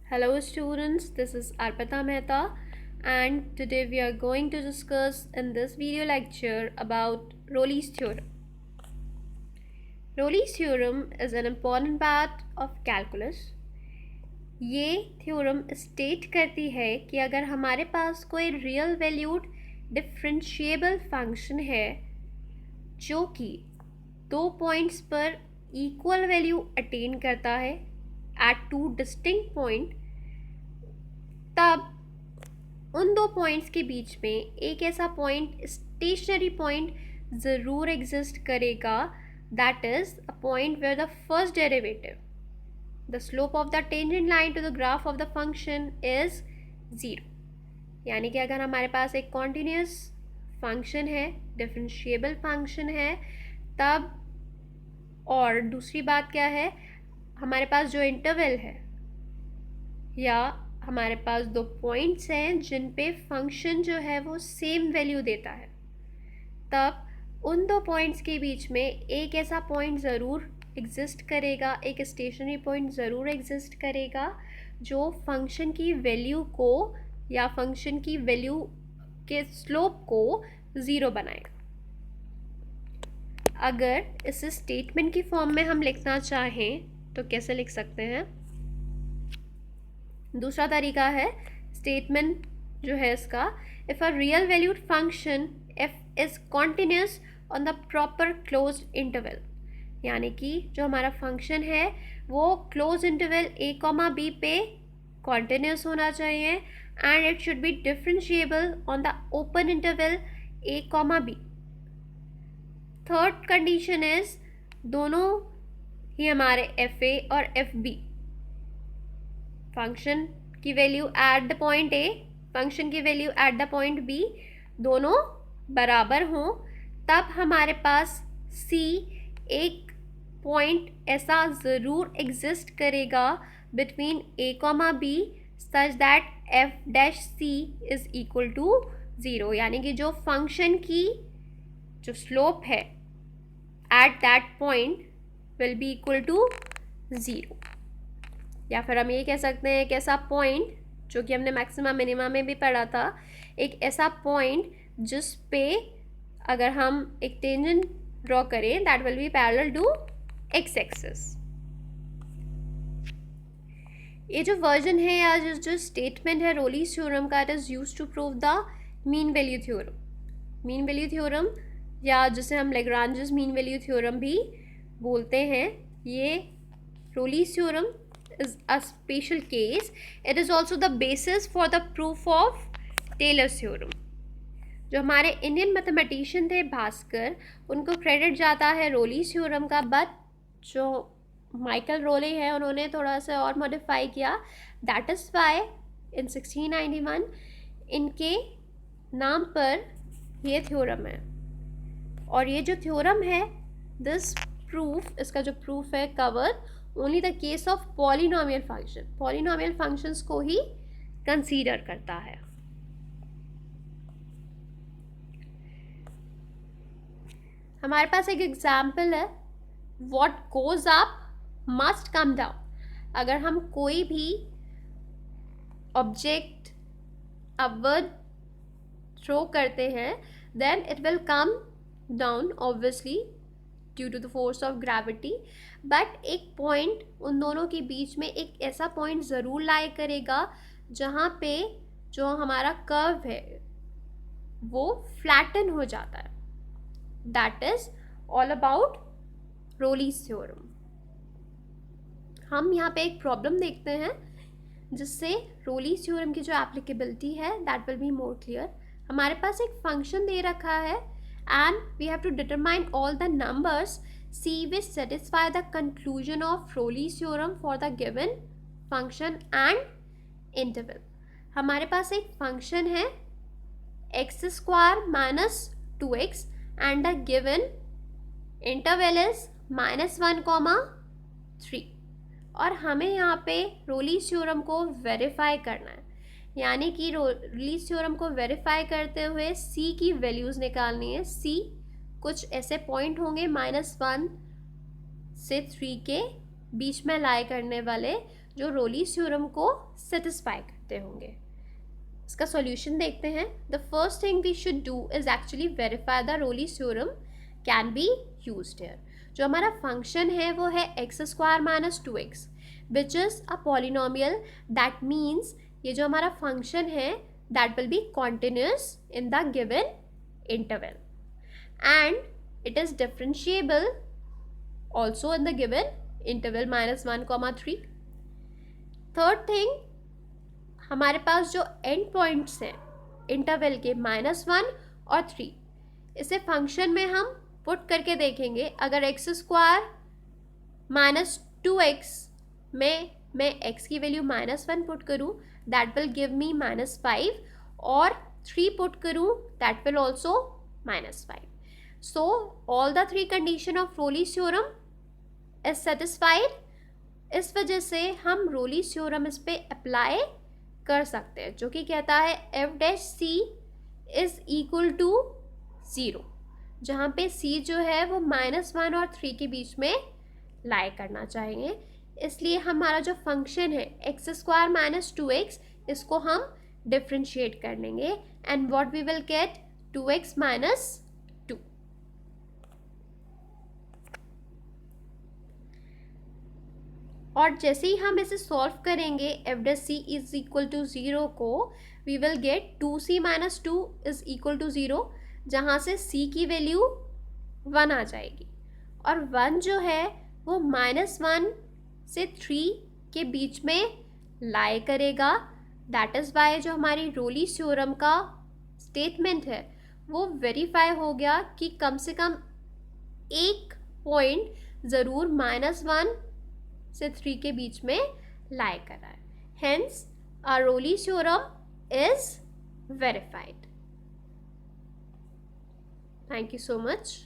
Hello students, this is Arpita Mehta and today we are going to discuss in this video lecture about Rolle's theorem. Rolle's theorem is an important part of calculus. ये theorem state करती है कि अगर हमारे पास कोई real valued differentiable function है जो कि 2 पॉइंट्स पर इक्वल वैल्यू अटेन करता है at 2 distinct point, तब उन 2 पॉइंट्स के बीच में एक ऐसा पॉइंट स्टेशनरी पॉइंट ज़रूर एग्जिस्ट करेगा, that is a point where the first derivative the slope of the tangent line to the graph of the function is 0. यानी कि अगर हमारे पास एक कॉन्टिन्यूस फंक्शन है, डिफरेंशिएबल फंक्शन है, तब और दूसरी बात क्या है, हमारे पास जो इंटरवल है या हमारे पास 2 पॉइंट्स हैं जिन पे फंक्शन जो है वो सेम वैल्यू देता है, तब उन 2 पॉइंट्स के बीच में एक ऐसा पॉइंट ज़रूर एग्जिस्ट करेगा, एक स्टेशनरी पॉइंट ज़रूर एग्जिस्ट करेगा जो फंक्शन की वैल्यू को या फंक्शन की वैल्यू के स्लोप को 0 बनाएगा. अगर इस स्टेटमेंट की फॉर्म में हम लिखना चाहें तो कैसे लिख सकते हैं? दूसरा तरीका है स्टेटमेंट जो है इसका, if a real valued function f is continuous on the proper close interval, यानी कि जो हमारा फंक्शन है वो क्लोज इंटरवल a, b पे कॉन्टिन्यूस होना चाहिए and it should be differentiable on the open interval a, b. Third condition is दोनों ही हमारे एफ ए और एफ बी फंक्शन की value at the point a, function की value at the point b दोनों बराबर हों, तब हमारे पास सी एक पॉइंट ऐसा ज़रूर एग्जिस्ट करेगा between a comma b such that f dash c is equal to 0. यानी कि जो फंक्शन की जो स्लोप है at that point will be equal to 0. या फिर हम ये कह सकते हैं एक ऐसा पॉइंट जो कि हमने मैक्सिमा मिनिमा में भी पढ़ा था, एक ऐसा पॉइंट जिस पे अगर हम एक टेंजेंट ड्रॉ करें that will be parallel to x axis. ये जो वर्जन है या जो स्टेटमेंट है रोलीज थ्योरम का, it is used to prove the mean value theorem. Mean value theorem या जिसे हम लैग्रांजेस मीन वैल्यू थ्योरम भी बोलते हैं, ये रोलीज theorem is a special case. It is also the basis for the proof of Taylor's theorem. जो हमारे Indian mathematician थे भास्कर, उनको क्रेडिट जाता है रोलीज थ्योरम का, बट जो माइकल रोले हैं उन्होंने थोड़ा सा और मॉडिफाई किया. दैट इज़ वाई इन 1691 इनके नाम पर ये थ्योरम है. और ये जो थ्योरम है, दिस प्रूफ, इसका जो प्रूफ है cover only the case of polynomial function, polynomial functions को ही कंसीडर करता है. हमारे पास एक एग्जाम्पल है, what goes up must come down. अगर हम कोई भी ऑब्जेक्ट अपवर्ड थ्रो करते हैं then it will come down obviously due to the force of gravity, but एक पॉइंट उन दोनों के बीच में एक ऐसा पॉइंट ज़रूर लाई करेगा जहाँ पे जो हमारा कर्व है वो फ्लैटन हो जाता है. That is all about Rolle's theorem. हम यहाँ पे एक प्रॉब्लम देखते हैं जिससे रोलीज थ्योरम की जो एप्लीकेबिलिटी है that will be more clear. हमारे पास एक फंक्शन दे रखा है and we have to determine all the numbers C which satisfy the conclusion of Rolle's theorem for the given function and interval. हमारे पास एक फंक्शन है x square minus 2x and the given interval is -1, 3 और हमें यहाँ पे रोलीज theorem को verify करना है. यानी कि रोलीज थ्योरम को वेरीफाई करते हुए सी की वैल्यूज़ निकालनी है. सी कुछ ऐसे पॉइंट होंगे -1 से 3 के बीच में लाई करने वाले जो रोलीज़ थ्योरम को सेटिस्फाई करते होंगे। इसका सॉल्यूशन देखते हैं। The first thing we should do is actually verify the Rolle's theorem can be used here. जो हमारा फंक्शन है वो है x square minus 2x which is a polynomial. That means ये जो हमारा फंक्शन है that will be continuous in the given interval and it is differentiable also in the given interval -1, 3. Third thing, हमारे पास जो and points हैं interval के -1 और 3, इसे फंक्शन में हम पुट करके देखेंगे। अगर एक्स स्क्वायर माइनस 2x में मैं x की वैल्यू -1 पुट करूँ दैट विल गिव मी -5 और 3 पुट करूँ that will also -5. So all the three condition of Rolle's theorem is satisfied. इस वजह से हम रोलीज़ थ्योरम इस पे अप्लाई कर सकते हैं, जो कि कहता है f dash c is equal to 0, जहाँ पे सी जो है वो -1 और 3 के बीच में लाई करना चाहिए। इसलिए हमारा जो फंक्शन है एक्स स्क्वायर माइनस 2x, इसको हम डिफ्रेंशिएट कर लेंगे and what we will get 2x minus 2. और जैसे ही हम इसे सॉल्व करेंगे f dash c is equal to 0 को, we will get 2c minus 2 is equal to 0, जहाँ से c की वैल्यू 1 आ जाएगी और 1 जो है वो -1 से 3 के बीच में लाई करेगा. दैट इज़ वाई जो हमारी रोलीज़ थ्योरम का स्टेटमेंट है वो वेरीफाई हो गया कि कम से कम एक पॉइंट ज़रूर -1 से 3 के बीच में लाई कर रहा है. Hence our Rolle's theorem is verified. Thank you so much.